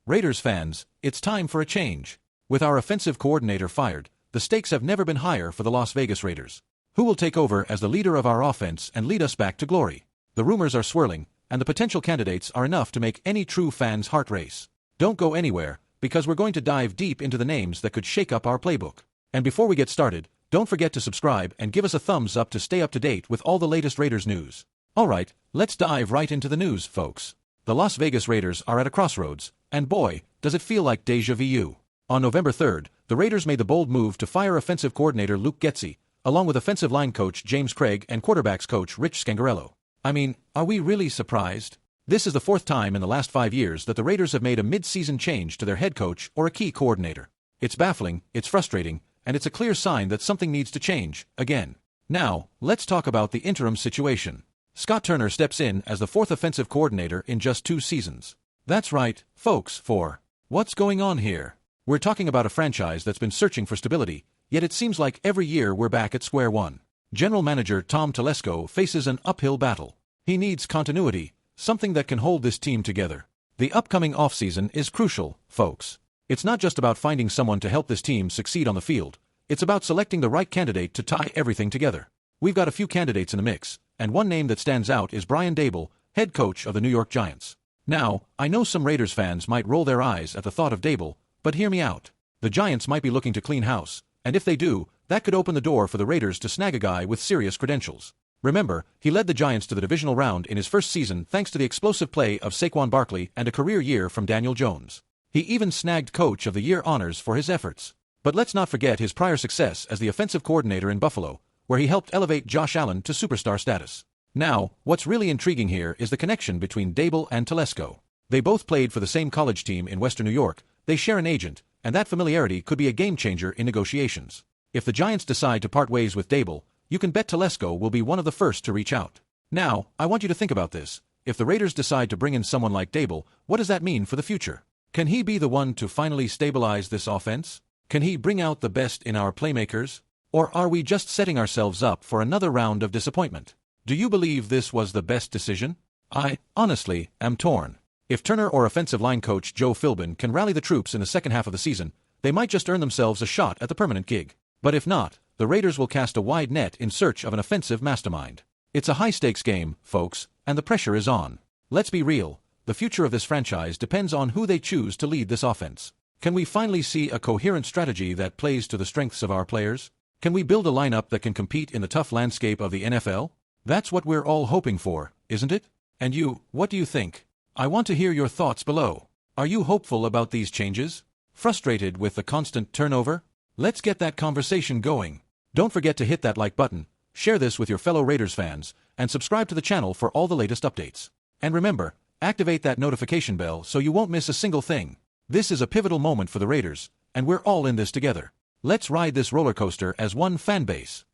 Raiders fans, it's time for a change. With our offensive coordinator fired, the stakes have never been higher for the Las Vegas Raiders. Who will take over as the leader of our offense and lead us back to glory? The rumors are swirling, and the potential candidates are enough to make any true fan's heart race. Don't go anywhere, because we're going to dive deep into the names that could shake up our playbook. And before we get started, don't forget to subscribe and give us a thumbs up to stay up to date with all the latest Raiders news. Alright, let's dive right into the news, folks. The Las Vegas Raiders are at a crossroads, and boy, does it feel like déjà vu. On November 3rd, the Raiders made the bold move to fire offensive coordinator Luke Getsy, along with offensive line coach James Craig and quarterbacks coach Rich Scangarello. I mean, are we really surprised? This is the fourth time in the last 5 years that the Raiders have made a mid-season change to their head coach or a key coordinator. It's baffling, it's frustrating, and it's a clear sign that something needs to change, again. Now, let's talk about the interim situation. Scott Turner steps in as the fourth offensive coordinator in just 2 seasons. That's right, folks, what's going on here? We're talking about a franchise that's been searching for stability, yet it seems like every year we're back at square one. General manager Tom Telesco faces an uphill battle. He needs continuity, something that can hold this team together. The upcoming offseason is crucial, folks. It's not just about finding someone to help this team succeed on the field. It's about selecting the right candidate to tie everything together. We've got a few candidates in the mix, and one name that stands out is Brian Daboll, head coach of the New York Giants. Now, I know some Raiders fans might roll their eyes at the thought of Daboll, but hear me out. The Giants might be looking to clean house, and if they do, that could open the door for the Raiders to snag a guy with serious credentials. Remember, he led the Giants to the divisional round in his first season thanks to the explosive play of Saquon Barkley and a career year from Daniel Jones. He even snagged Coach of the Year honors for his efforts. But let's not forget his prior success as the offensive coordinator in Buffalo, where he helped elevate Josh Allen to superstar status. Now, what's really intriguing here is the connection between Daboll and Telesco. They both played for the same college team in Western New York, they share an agent, and that familiarity could be a game-changer in negotiations. If the Giants decide to part ways with Daboll, you can bet Telesco will be one of the first to reach out. Now, I want you to think about this. If the Raiders decide to bring in someone like Daboll, what does that mean for the future? Can he be the one to finally stabilize this offense? Can he bring out the best in our playmakers? Or are we just setting ourselves up for another round of disappointment? Do you believe this was the best decision? I, honestly, am torn. If Turner or offensive line coach Joe Philbin can rally the troops in the second half of the season, they might just earn themselves a shot at the permanent gig. But if not, the Raiders will cast a wide net in search of an offensive mastermind. It's a high-stakes game, folks, and the pressure is on. Let's be real, the future of this franchise depends on who they choose to lead this offense. Can we finally see a coherent strategy that plays to the strengths of our players? Can we build a lineup that can compete in the tough landscape of the NFL? That's what we're all hoping for, isn't it? And you, what do you think? I want to hear your thoughts below. Are you hopeful about these changes? Frustrated with the constant turnover? Let's get that conversation going. Don't forget to hit that like button, share this with your fellow Raiders fans, and subscribe to the channel for all the latest updates. And remember, activate that notification bell so you won't miss a single thing. This is a pivotal moment for the Raiders, and we're all in this together. Let's ride this roller coaster as one fan base.